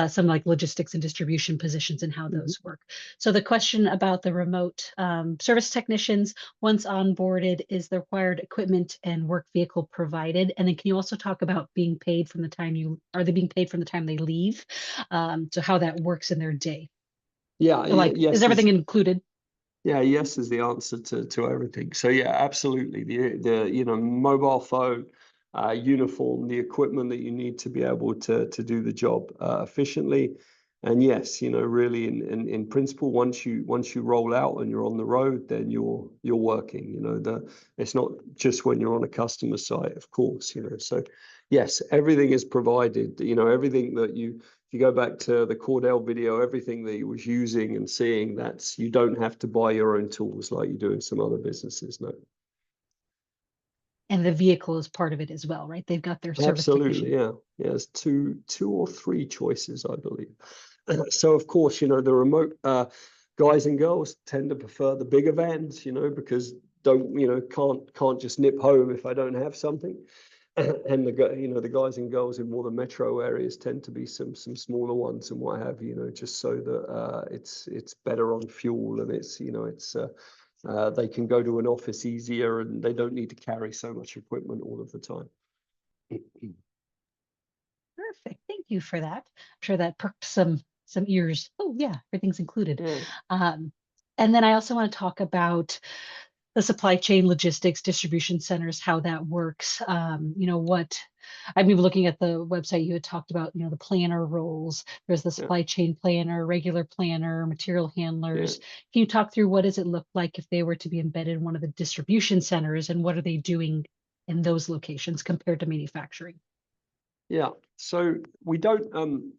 some like logistics and distribution positions and how those work. So the question about the remote service technicians, once onboarded, is the required equipment and work vehicle provided? And then can you also talk about being paid from the time are they being paid from the time they leave? So how that works in their day. Yeah, like, yes, is everything included? Yeah, yes is the answer to everything. So yeah, absolutely. The you know, mobile phone, uniform, the equipment that you need to be able to do the job efficiently. And yes, you know, really in principle, once you roll out and you're on the road, then you're working. You know, it's not just when you're on a customer site, of course, you know. So yes, everything is provided, you know, everything that if you go back to the Cordell video, everything that he was using and seeing, that's, you don't have to buy your own tools like you do in some other businesses, no. And the vehicle is part of it as well, right? They've got their service Absolutely, technician. yeah. Yeah, there's two or three choices, I believe. So of course, you know, the remote guys and girls tend to prefer the bigger vans, you know, because can't just nip home if I don't have something. And the guys and girls in more the metro areas tend to be some smaller ones and what have you, you know, just so that it's better on fuel, and it's, you know, it's they can go to an office easier and they don't need to carry so much equipment all of the time. Perfect. Thank you for that. I'm sure that perked some ears. Oh yeah, everything's included. Yeah. And then I also want to talk about the supply chain, logistics, distribution centers, how that works. You know, I mean, looking at the website, you had talked about, you know, the planner roles. There's the supply chain planner, regular planner, material handlers. Can you talk through what does it look like if they were to be embedded in one of the distribution centers, and what are they doing in those locations compared to manufacturing? Yeah, so we don't,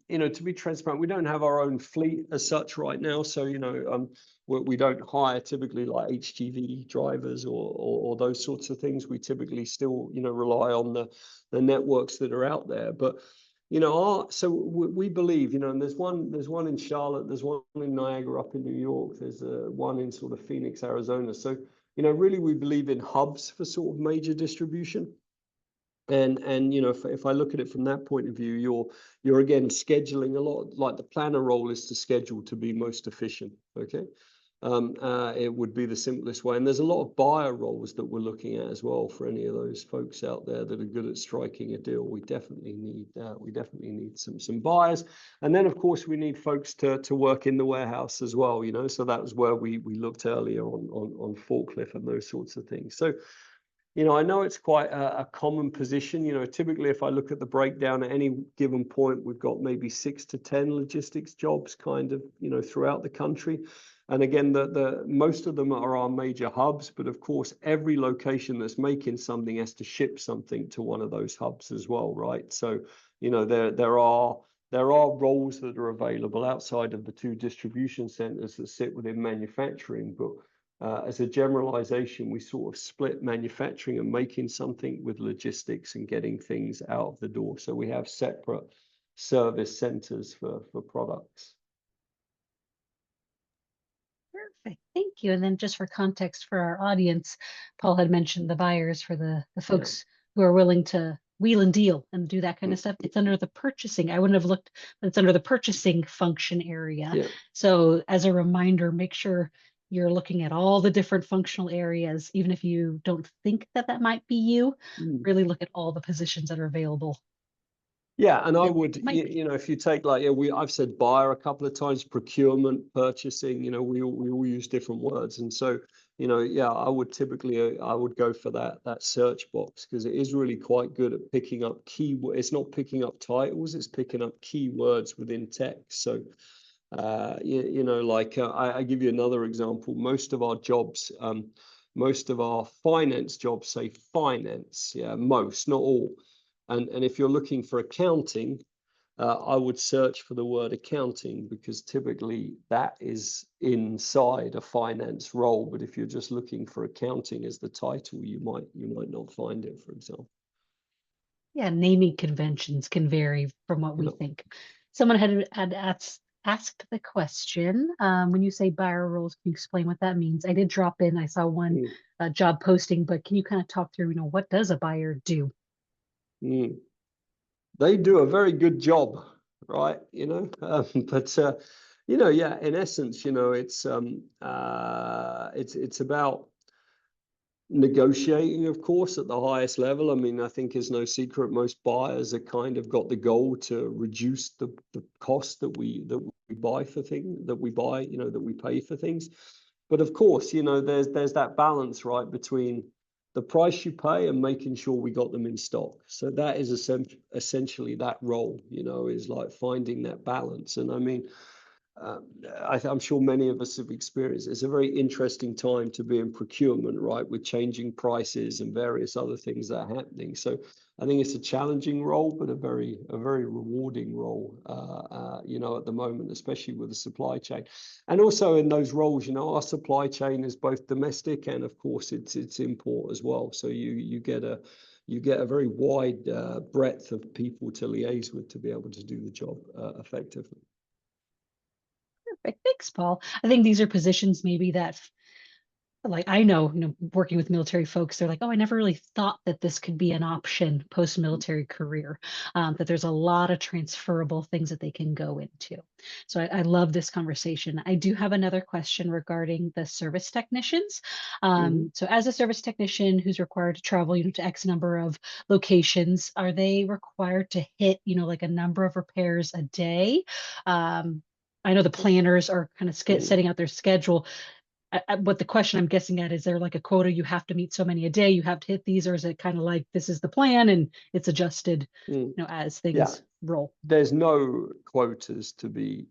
you know, to be transparent, we don't have our own fleet as such right now. So, you know, we don't hire typically like HGV drivers or those sorts of things. We typically still, you know, rely on the networks that are out there. But, you know, so we believe, you know, and there's one in Charlotte, there's one in Niagara up in New York, there's one in sort of Phoenix, Arizona. So, you know, really we believe in hubs for sort of major distribution. And you know, if I look at it from that point of view, you're again scheduling a lot. Like the planner role is to schedule to be most efficient. Okay, It would be the simplest way. And there's a lot of buyer roles that we're looking at as well for any of those folks out there that are good at striking a deal. We definitely need some buyers. And then of course we need folks to work in the warehouse as well, you know. So that was where we looked earlier on forklift and those sorts of things. So, you know, I know it's quite a common position. You know, typically if I look at the breakdown at any given point, we've got maybe 6 to 10 logistics jobs kind of, you know, throughout the country. And again, the most of them are our major hubs, but of course, every location that's making something has to ship something to one of those hubs as well, right? So, you know, there are roles that are available outside of the 2 distribution centers that sit within manufacturing, but as a generalization, we sort of split manufacturing and making something with logistics and getting things out of the door. So we have separate service centers for products. Perfect. Thank you. And then just for context for our audience, Paul had mentioned the buyers for the folks who are willing to wheel and deal and do that kind of stuff. It's under the purchasing. I wouldn't have looked, but it's under the purchasing function area. Yeah. So as a reminder, make sure you're looking at all the different functional areas, even if you don't think that that might be you, really look at all the positions that are available. Yeah, and I would, you know, if you take like, I've said buyer a couple of times, procurement, purchasing, you know, we all use different words. And so, you know, yeah, I would typically, I would go for that search box because it is really quite good at picking up keywords. It's not picking up titles, it's picking up keywords within text. So, you know, like I give you another example. Most of our jobs, most of our finance jobs say finance. Yeah, most, not all. And if you're looking for accounting, I would search for the word accounting because typically that is inside a finance role. But if you're just looking for accounting as the title, you might not find it, for example. Yeah, naming conventions can vary from what we think. Someone had asked the question, when you say buyer roles, can you explain what that means? I did drop in, I saw one job posting, but can you kind of talk through, you know, what does a buyer do? They do a very good job, right? You know, but you know, yeah, in essence, you know, it's about negotiating, of course, at the highest level. I mean, I think it's no secret most buyers are kind of got the goal to reduce the cost that we buy for things that we buy, you know, that we pay for things. But of course, you know, there's that balance, right, between the price you pay and making sure we got them in stock. So that is essentially that role, you know, is like finding that balance. And I mean, I'm sure many of us have experienced it's a very interesting time to be in procurement, right, with changing prices and various other things that are happening. So I think it's a challenging role, but a very rewarding role, you know, at the moment, especially with the supply chain. And also in those roles, you know, our supply chain is both domestic and of course it's import as well. So you get a very wide breadth of people to liaise with to be able to do the job effectively. Perfect. Thanks, Paul. I think these are positions maybe that, like, I know, you know, working with military folks, they're like, oh, I never really thought that this could be an option post-military career, that there's a lot of transferable things that they can go into. So I love this conversation. I do have another question regarding the service technicians. So as a service technician who's required to travel, you know, to X number of locations, are they required to hit, you know, like a number of repairs a day? I know the planners are kind of setting out their schedule. What the question I'm guessing at, is there like a quota you have to meet so many a day, you have to hit these, or is it kind of like this is the plan and it's adjusted, you know, as things roll? There's no quotas to be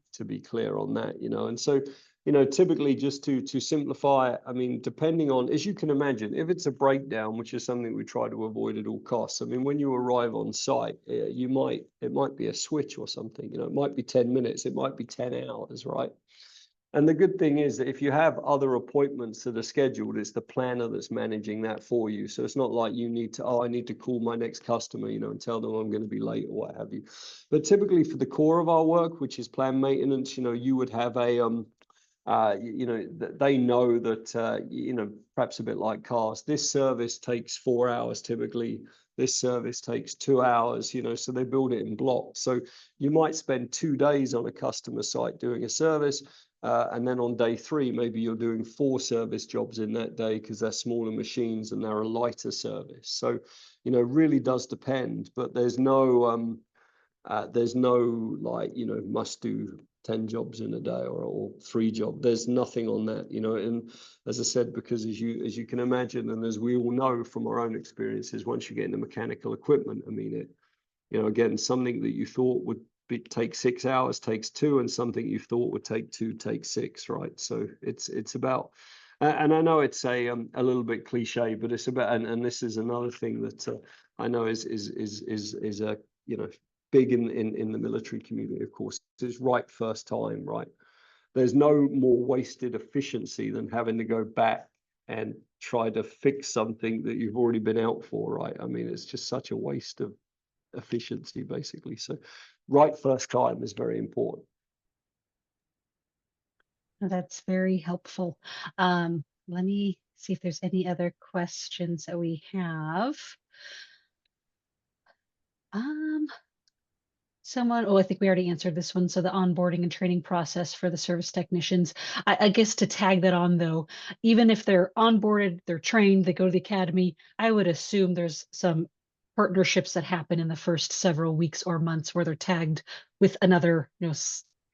clear on that, you know. And so, you know, typically just to simplify, I mean, depending on, as you can imagine, if it's a breakdown, which is something we try to avoid at all costs. I mean, when you arrive on site, it might be a switch or something, you know, it might be 10 minutes, it might be 10 hours, right? And the good thing is that if you have other appointments that are scheduled, it's the planner that's managing that for you. So it's not like you need to, I need to call my next customer, you know, and tell them I'm going to be late or what have you. But typically for the core of our work, which is planned maintenance, you know, you would have a, you know, they know that, you know, perhaps a bit like cars, this service takes 4 hours typically. This service takes 2 hours, you know, so they build it in blocks. So you might spend 2 days on a customer site doing a service. And then on day 3, maybe you're doing 4 service jobs in that day because they're smaller machines and they're a lighter service. So, you know, really does depend, but there's no like, you know, must do 10 jobs in a day or 3 jobs. There's nothing on that, you know. And as I said, because as you can imagine, and as we all know from our own experiences, once you get into mechanical equipment, I mean, you know, again, something that you thought would take 6 hours takes 2, and something you thought would take 2 takes 6, right? So it's about, and I know it's a little bit cliche, but it's about, and this is another thing that I know is a, you know, big in the military community, of course, is right first time, right? There's no more wasted efficiency than having to go back and try to fix something that you've already been out for, right? I mean, it's just such a waste of efficiency, basically. So right first time is very important. That's very helpful. Let me see if there's any other questions that we have. I think we already answered this one. So the onboarding and training process for the service technicians, I guess to tag that on though, even if they're onboarded, they're trained, they go to the academy, I would assume there's some partnerships that happen in the first several weeks or months where they're tagged with another, you know,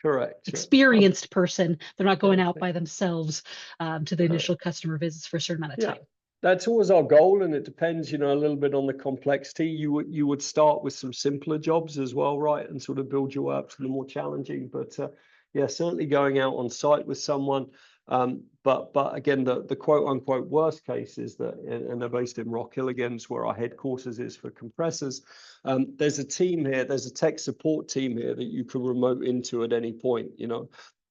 correct, experienced person. They're not going out by themselves to the initial customer visits for a certain amount of time. That's always our goal, and it depends, you know, a little bit on the complexity. You would start with some simpler jobs as well, right, and sort of build your way up to the more challenging. But yeah, certainly going out on site with someone. But again, the quote unquote worst case is that, and they're based in Rock Hill again, is where our headquarters is for compressors. There's a team here, there's a tech support team here that you can remote into at any point, you know,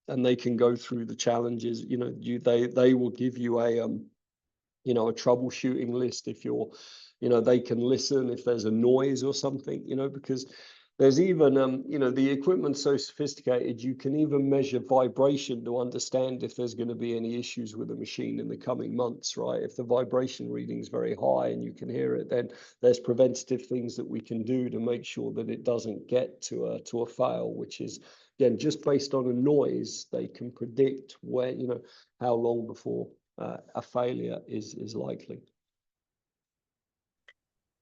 and they can go through the challenges. You know, they will give you a you know, a troubleshooting list if you're, you know, they can listen if there's a noise or something, you know, because there's even, you know, the equipment's so sophisticated, you can even measure vibration to understand if there's going to be any issues with the machine in the coming months, right? If the vibration reading is very high and you can hear it, then there's preventative things that we can do to make sure that it doesn't get to a fail, which is, again, just based on a noise, they can predict where, you know, how long before a failure is likely.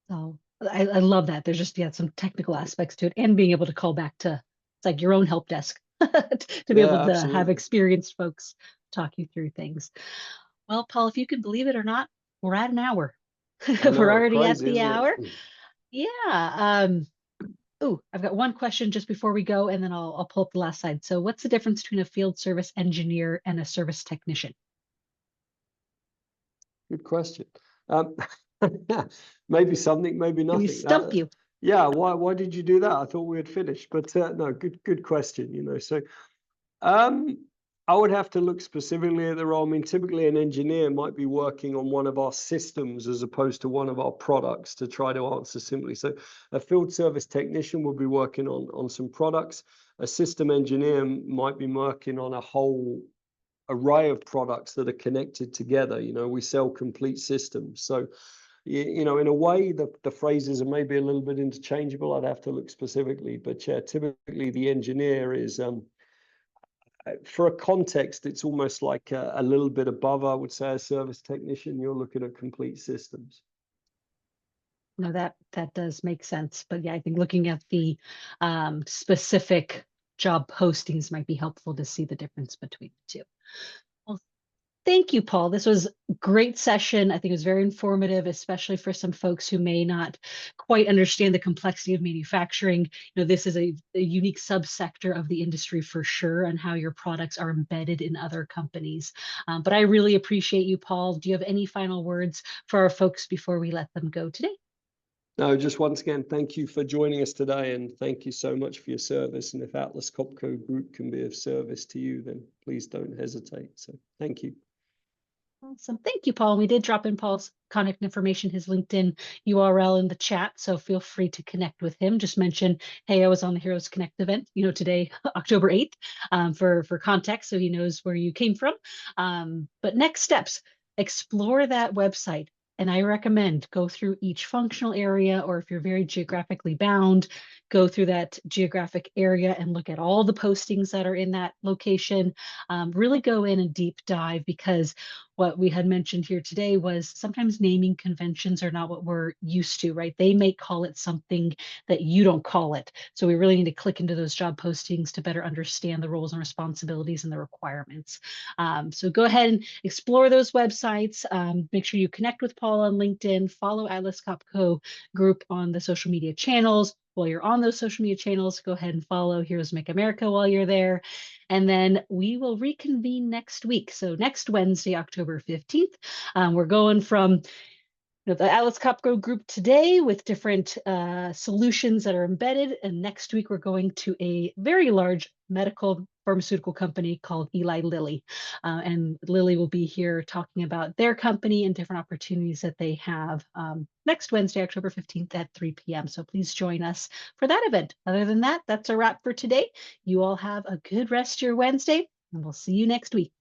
So I love that. There's just some technical aspects to it, and being able to call back to, it's like your own help desk to be able to have experienced folks talk you through things. Well, Paul, if you can believe it or not, we're at an hour. We're already crazy, at the hour. Yeah. Oh, I've got one question just before we go, and then I'll pull up the last slide. So what's the difference between a field service engineer and a service technician? Good question. Maybe something, maybe nothing. We stump you. Yeah. Why did you do that? I thought we had finished, but no. Good question. You know, so I would have to look specifically at the role. I mean, typically an engineer might be working on one of our systems as opposed to one of our products, to try to answer simply. So a field service technician will be working on some products. A system engineer might be working on a whole array of products that are connected together. You know, we sell complete systems. So, you know, in a way, the phrases are maybe a little bit interchangeable. I'd have to look specifically, but yeah, typically the engineer is, for a context, it's almost like a little bit above, I would say, a service technician. You're looking at complete systems. No, that does make sense. But yeah, I think looking at the specific job postings might be helpful to see the difference between the two. Well, thank you, Paul. This was a great session. I think it was very informative, especially for some folks who may not quite understand the complexity of manufacturing. You know, this is a unique subsector of the industry for sure, and how your products are embedded in other companies. But I really appreciate you, Paul. Do you have any final words for our folks before we let them go today? No, just once again, thank you for joining us today, and thank you so much for your service. And if Atlas Copco Group can be of service to you, then please don't hesitate. So thank you. Awesome. Thank you, Paul. We did drop in Paul's contact information, his LinkedIn URL in the chat, so feel free to connect with him. Just mention, hey, I was on the Heroes Connect event, you know, today, October 8th, for context, so he knows where you came from. But next steps, explore that website. And I recommend go through each functional area, or if you're very geographically bound, go through that geographic area and look at all the postings that are in that location. Really go in and deep dive, because what we had mentioned here today was sometimes naming conventions are not what we're used to, right? They may call it something that you don't call it. So we really need to click into those job postings to better understand the roles and responsibilities and the requirements. So go ahead and explore those websites. Make sure you connect with Paul on LinkedIn, follow Atlas Copco Group on the social media channels. While you're on those social media channels, go ahead and follow Heroes Make America while you're there. And then we will reconvene next week. So next Wednesday, October 15th, we're going from the Atlas Copco Group today with different solutions that are embedded. And next week, we're going to a very large medical pharmaceutical company called Eli Lilly. And Lilly will be here talking about their company and different opportunities that they have next Wednesday, October 15th at 3 p.m. So please join us for that event. Other than that, that's a wrap for today. You all have a good rest of your Wednesday, and we'll see you next week.